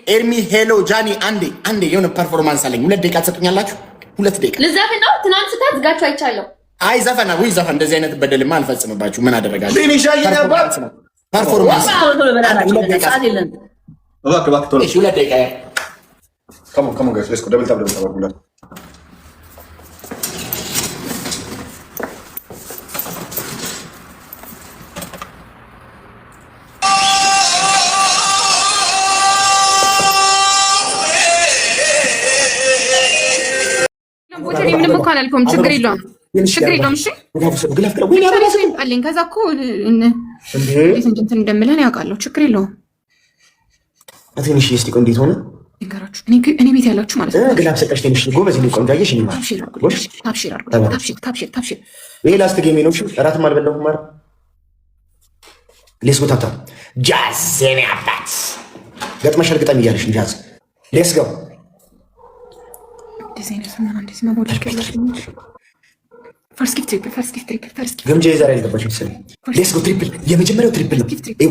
ኤርሚ ሄሎ ጃኒ አንዴ የሆነ ፐርፎርማንስ አለኝ። 2 ደቂቃ ትሰጡኛላችሁ? 2 ደቂቃ ልዘፍን ነው። ትናንት ስታዝጋችሁ አይቻለሁ። አይ ዘፈና ወይ ዘፈን እንደዚህ አይነት በደልማ አልፈጽምባችሁ። ምን አደረጋችሁ? ፐርፎርማንስ 2 ደቂቃ Come on guys, let's go. Double tap. ምንም እኮ አላልኩም። ችግር የለውም። እሺ አለኝ። ከዛ እኮ እንትን እንደምለን ያውቃለሁ። ችግር የለውም። አትንሽ እስቲ እንዴት ሆነ ንገራችሁ። እኔ ቤት ያላችሁ ማለት ነው። ግላብ ሰጠሽ ትንሽ ጎበዝ ነው። ቆንጆ አየሽ። ታብሽር ይሄ ላስት ጌም ነው። እሺ እራትም አልበላሁም። ማር ሌስ ጎ ታታ ጃዝ የኔ አባት ገጥመሽ እርግጠም እያለሽ ጃዝ ሌስ ጎ ገምጄ ዛሬ አልገባሽ መሰለኝ። ሌስ ጎ ትሪፕል፣ የመጀመሪያው ትሪፕል ነው።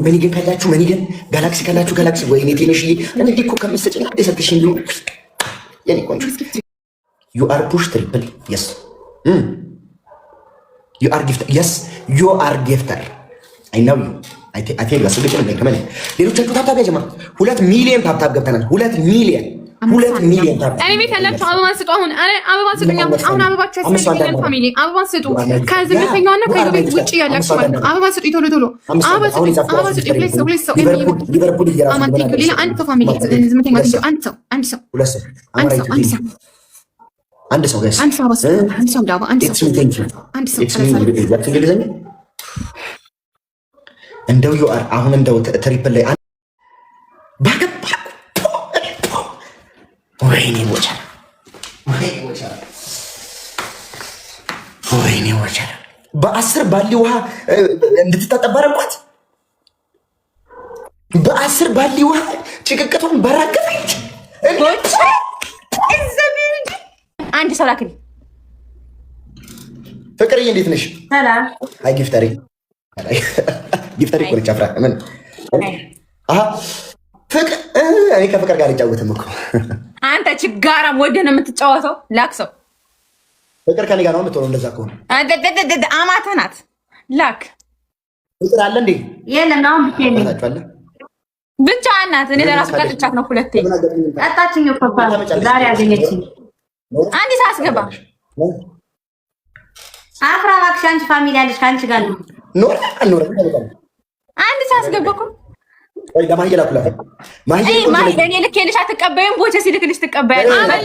መኒገን ካላችሁ መኒገን፣ ጋላክሲ ካላችሁ ጋላክሲ። ወይኔ ትንሽዬ እንዲህ እኮ ከምትሰጪኝ የሰጥሽኝ የኔ ቆንጆ። ዩ አር ፑሽ ትሪፕል የስ ዩ አር ጊፍተር የስ ዩ አር ጊፍተር አይ ናው ዩ አይ ቴል ዩ አስልከኝ ነው ከመን ሌሎቻችሁ ታብታብ ያጀማ 2 ሚሊዮን ታብታብ ገብተናል። 2 ሚሊዮን ታብታብ። እኔ ቤት ያላችሁ አበባ ስጡ። አሁን አበባ ስጡኝ። አሁን አበባችሁ ያስፈልገኛል። ፋሚሊ አበባ ስጡ። ከዝምተኛውና ከቤት ውጪ ያላችሁ ማለት ነው። አበባ ስጡ። ቶሎ አበባ ስጡ። ፕሌስ ሊቨርፑል ይያራል። ሌላ አንድ ሰው ፋሚሊ ዝምተኛ አንድ ሰው ጋይስ አንድ ሰው ዳባ አንድ ሰው እንደው ዩ አር አሁን እንደው ትሪፕል ላይ ወይኔ ወቻ በ10 ባሊ ውሃ እንድትታጠባ አደረኳት። በ10 ባሊ ውሃ ጭቅቅቷን በራገፈች። አንድ ሰው ላክልኝ። ፍቅርዬ እንዴት ነሽ? ሰላም። አይ ጊፍተሪ ቆልቻ ፍራ ምን አሃ ፍቅር እኔ ከፍቅር ጋር ይጫወትም እኮ አንተ ችጋራም ወደህ ነው የምትጫወተው። ላክሰው ፍቅር ከኔ ጋር ነው የምትሆነው። እንደዛ ከሆነ አማታ ናት። ላክ ፍቅር አለ እንዴ? የለም ነው ብቻ እናት። እኔ ለራሱ ቀጥቻት ነው 2 ቀጣችኝ እኮ ዛሬ አገኘችኝ። አንድ ሰው አስገባ። አፍራ እባክሽ፣ አንቺ ፋሚሊ አለሽ ከአንቺ ጋር ነው። አንድ ሰው አስገባ እኮ ወይ ለማሂላ ኩላ ማሂ እኔ ልኬልሽ አትቀበይም። ቦቼ ሲልክልሽ ትቀበያለሽ።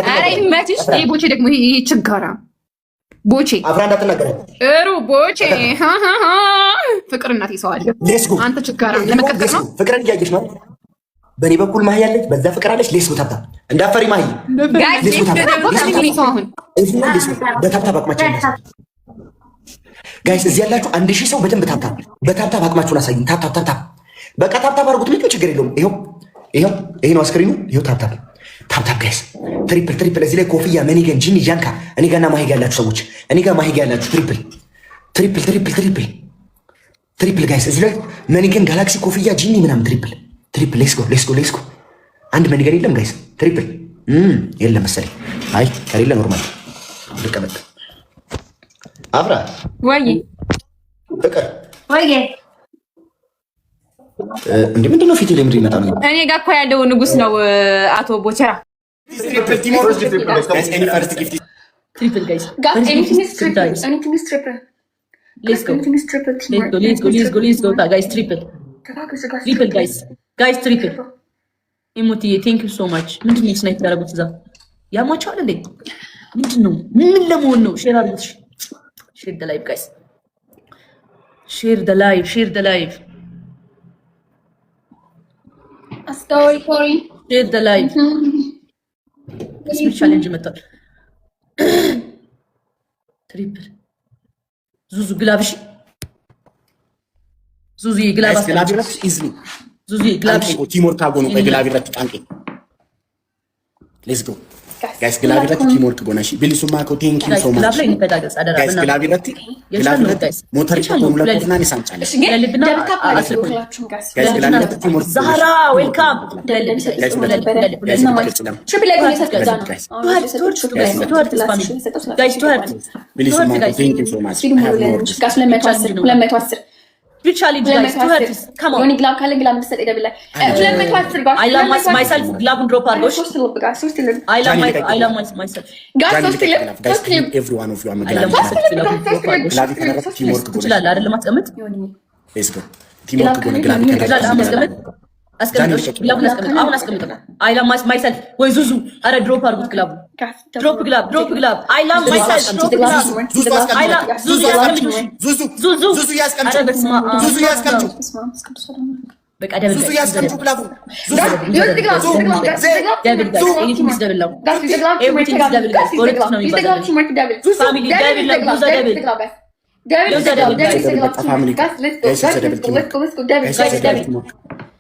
ኧረ ይመችሽ። ቦቼ ደግሞ ይሄ ችጋራ ቦቼ አፍራ እንዳትናገር እሩ ቦቼ ፍቅር እናት ይሰዋል። አንተ ችጋራ ለመቀጠል ነው። ፍቅርን እያየሽ ነው። በእኔ በኩል ማሂ ያለች፣ በዛ ፍቅር አለች። ሌስ ቦታታ እንዳፈሪ ማሂ በታብታብ አቅማቸው ጋይስ እዚህ ያላችሁ 1000 ሰው በደንብ ታብታብ በታብታብ አቅማችሁን አሳዩኝ። ታብታብ በቃ ታብታብ አድርጉት። ምንም ችግር የለውም። ይሄው ይሄ ነው ስክሪኑ። ይሄው ታብታብ ጋይስ ትሪፕል። እዚህ ላይ ኮፍያ መኒገን ጂኒ ጃንካ እኔ ጋርና ማሂ ጋር ያላችሁ ሰዎች እኔ ጋር ማሂ ጋር ያላችሁ ትሪፕል ጋይስ እዚህ ላይ መኒገን ጋላክሲ ኮፍያ ጂኒ ምናምን ትሪፕል ሌትስ ጎ አንድ መኒገን የለም ጋይስ። ትሪፕል የለም መሰለኝ። አይ ከሌለ ኖርማል ልቀመጥ። አፍራ ወይ ፍቅር ወይ እንዴ ምንድነው ፊት ላይ ምንድን ነው? እኔ ጋር እኮ ያለው ንጉስ ነው አቶ ቦቸራ። ትሪፕል ጋይስ anything is triple. Let's go guys. Triple guys triple. ኢሞቲ ቴንክ ዩ ሶ ማች። ምንድነው ስናይፕ ያደረጉት እዛ ያማቻል እንዴ? ምንድነው? ምን ለመሆን ነው? ሼር አድርጉት። ሼር ደ ላይቭ ጋይስ፣ ሼር ደ ላይቭ አስታውይ ኮሪ ሼር ደ ላይቭ ቻሌንጅ መጣል። ትሪፕል ዙዙ ግላብሽ ዙዙ ግላብሽ ኢዝሊ ዙዙ ግላብሽ ቲሞር ታጎ ነው በግላብ ይረጥ ጣንቄ ሌትስ ጎ ጋይስ ግላብ ይረቲ ቲም ወርክ ጎናሺ ቢሊሱማ ኮ ቴንክ ዩ ሶ ማች ጋይስ ግላብ ይረቲ ሞተር ቻው ሙለቁና ንሳንጫለ ጋይስ ግላብ ይረቲ ቲም ወርክ ዛራ ዌልካም ቢሊሱማ ኮ ቴንክ ዩ ሶ ማች challenge guys to hurt us come on ግላብ ካለ ግላብ እንድትሰጥ ይደብላል 210 ጋር I love myself ግላብ ድሮፕ አድርጎሽ I love myself ጋር ሶስት every one of you am ግላብ ከነረት ቲም ወርክ ጎናሺ ይችላል አይደል ማስቀመጥ let's go ቲም ወርክ ጎና ግላብ ከነረት አስቀምጥ ግላብ አስቀምጥ አሁን አስቀምጥ I love myself ወይ ዙዙ አረ ድሮፕ አድርጉት ግላቡ ድሮፕ ግላብ I love myself ድሮፕ ግላብ ዙዙ ያስቀምጡ በቃ ደብል ዙዙ ያስቀምጡ ግላቡ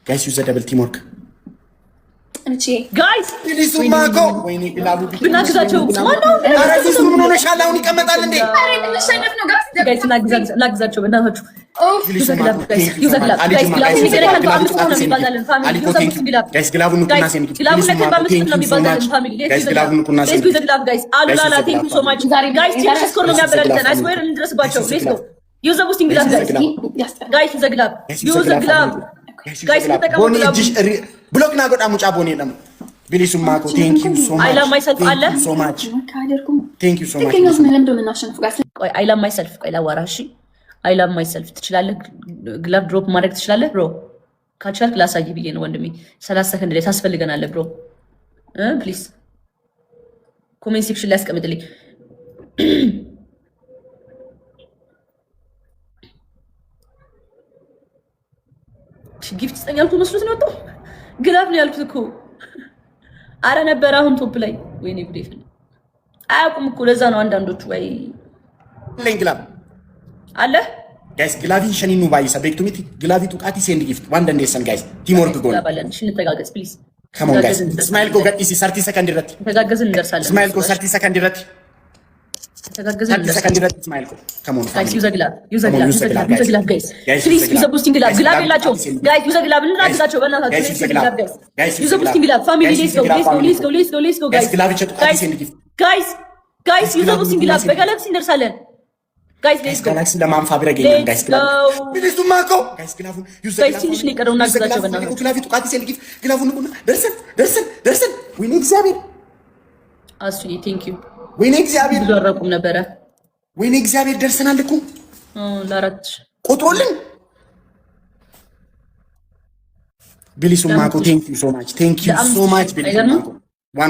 Guys, use the double teamwork. Guys, ቢሊሱማ ኮ ወይኔ ግላቡ ብናግዛቸው ማነው? ኧረ ቢሊሱ ምን ሆነሻል? አሁን ይቀመጣል እንዴ? ጋይስ እናግዛቸው በእናታችሁ። ብሎክ ናጎዳ ሙጫ ቦኔ ነው ቢሊሱማ ኮ ቴንክ ዩ ሶ ማች I love myself አለ ሶ ማች ቴንክ ዩ ሶ ማች ቆይ I love myself ቆይ ላዋራሽ I love myself ትችላለህ ግላብ ድሮፕ ማድረግ ትችላለህ ብሮ ካቻልክ ላሳይ ብዬ ነው ወንድሜ 30 ሰከንድ ላይ ታስፈልገናለህ ብሮ ፕሊዝ ኮሜንት ሴክሽን ላይ አስቀምጥልኝ ጊፍት ስጠኛልኩ መስሎት ነው ወጣው ግላብ ነው ያልኩት እኮ አረ ነበር አሁን ቶፕ ላይ ወይኔ ጉዴ ፈለ አያውቁም እኮ ለዛ ነው አንዳንዶቹ ወይ ግላብ አለ ጋይስ ግላቪ ሸኒኑ ባይሳ ቤክቱሚቲ ግላቪ ቱቃቲ ሴንድ ጊፍት ዋንደ እንደሰን ጋይስ ቲም ወርክ ጎን ባለን እሺ እንተጋገዝ ፕሊዝ ካም ኦን ጋይስ እስማኤል ጎ ጋት ኢሲ 30 ሰከንድ ረት ተጋገዝን እንደርሳለን እስማኤል ጎ 30 ሰከንድ ረት ተጋገዝን 30 ሰከንድ ረት እስማኤል ጎ ካም ኦን ጋይስ ዩዘ ግላብ ጋይስ ፕሊዝ ዩዘ ቡስቲንግ ግላብ የላቸው ጋይስ ዩዘ ግላብ እንራግዛቸው በእናታችሁ ዩዘ ቡስቲንግ ግላብ ፋሚሊ ሌትስ ጎ ጋይስ ግላቪ ቸቱ ቃቲ ሴንድ ጊፍት ጋይስ ዩዘ ቡስቲንግ ግላብ በጋላክሲ እንደርሳለን ጋይስ ጋላክሲ ለማንፋ ብረገኝ ጋይስ ግላብ ቢሊሱማ ኮ ጋይስ ግላቡ ዩዘ ጋይስ ትንሽ ነው የቀረውና ግዛቸው በእናታችሁ ግላቪ ቱቃቲ ሴንድ ጊፍት ግላቡን ቁና ደርሰን ወይኔ እግዚአብሔር አሱዬ ቴንክ ዩ ወይኔ እግዚአብሔር ዘረቁም ነበረ ወይኔ እግዚአብሔር ደርሰናል እኮ ለአራት ቆጥሮልን ቢሊሱማ ኮ ቴንክ ዩ ሶ ማች ቢሊሱማ ኮ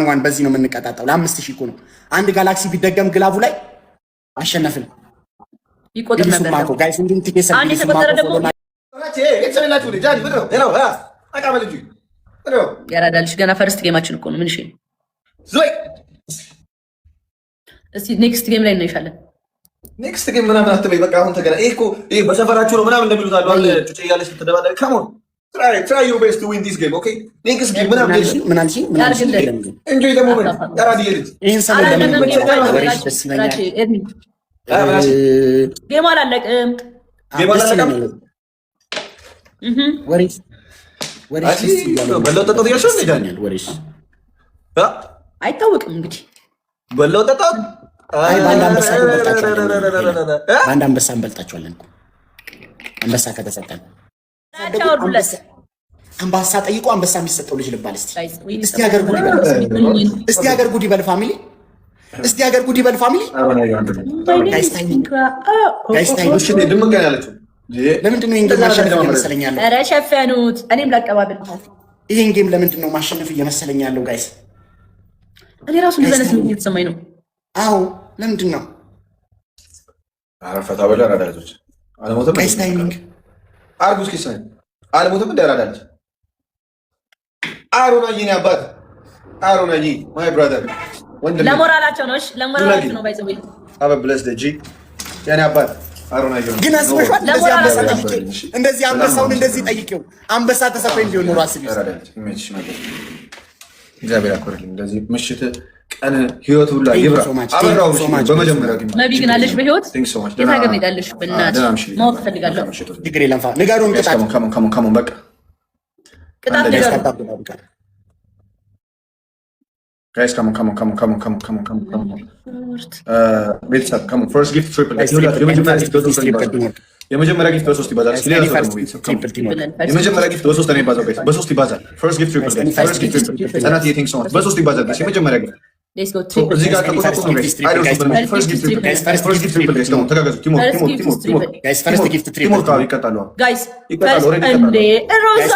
ዋን በዚህ ነው የምንቀጣጣው ለ5000 እኮ ነው አንድ ጋላክሲ ቢደገም ግላቡ ላይ አሸነፍን ይቆጥር ነበር ቢሊሱማ ኮ ጋይስ እንዴት ትከሰል አንድ የተቆጠረ ደግሞ ያራዳልሽ ገና ፈርስት ጌማችን እኮ ነው ምን እሺ እስቲ ኔክስት ጌም ላይ እናይሻለን ኔክስት ጌም ምናምን አትበይ በቃ አሁን ተገና ይሄ በሰፈራችሁ ነው ምናምን እንደሚሉት አሉ አለ ጩጬ ያለሽ ተደባለ ካም ኦን try your best to win this game okay ኔክስት ጌም ምን አልሽ enjoy the moment ያራዲ ይልት ይሄን ሰሞን ለምን ወሬሽ ደስ ይለኛል ጌም አላለቀም ወሬሽ በለው ተጠጥ ያሽው ይዳኛል ወሬሽ አይታወቅም እንግዲህ በለው ተጠጥ አይ ባንድ አንበሳ እንበልጣቸዋለን እኮ አንበሳ ከተሰጠን አቻውዱለስ አንበሳ ጠይቆ አንበሳ የሚሰጠው ልጅ ልባል እስቲ ሀገር ጉድ ይበል ፋሚሊ እስቲ ሀገር ጉድ ይበል ፋሚሊ ጋይስ ታይሚንግ ድምቅ ያለችው ለምንድን ነው ይሄን ማሸነፍ እየመሰለኝ ያለው ኧረ ሸፈኑት እኔም ላቀባብል ይሄን ጌም ለምንድን ነው ማሸነፍ እየመሰለኝ ያለው ጋይስ እኔ ራሱ እንደዚህ ነው እየተሰማኝ ነው አዎ ለምንድን ነው አረፈታ በላ አራዳጆች አለሞተም ጋይስ ታይሚንግ አርጉስ ኪስ አለሞተም እንዳራዳለች አሮናዬ አባት አሮናዬ ማይ ብራዘር ወንድም ለሞራላቸው ነው እሺ ለሞራላቸው ነው ባይዘው አበ ብለስ ደጂ ያኔ አባት አሮናዬ ግን አስበሽዋል እንደዚህ አንበሳውን እንደዚህ ጠይቄው አንበሳ ተሰጠኝ ቢሆን ኖሮ አስቢ እግዚአብሔር አክብርልኝ እንደዚህ ምሽት ቀን ህይወት ሁላ ይብራ። አበራው በመጀመሪያ ግን ነቢ ግን አለሽ በህይወት የት ሀገር ነው ያለሽ? በእናትሽ ማወቅ ፈልጋለሁ። ችግር የለም ንገሩን። ቅጣት ከሞን በቃ ቅጣት ንገሩን ጋይስ። ቤተሰብ ፈርስት ጊፍት ትሪፕል የመጀመሪያ ጊፍት በሶስት ይባዛል። የመጀመሪያ ጊፍት በሶስት ነው ይባዛል። በሶስት ይባዛል። ፈርስት ጊፍት ትሪፕል ሰናት የቲንክ ሶ በሶስት ይባዛል። የመጀመሪያ ጊፍት እዚህ ጋር ተቆጣጣ ነው ጋይስ። ፈርስት ጊፍት ትሪፕል ጋይስ ደግሞ ተጋገዙ። ቲሞር ፈርስት ጊፍት ትሪፕል ይቀጣሉ። ጋይስ ፈርስት እንዴ ሮዛ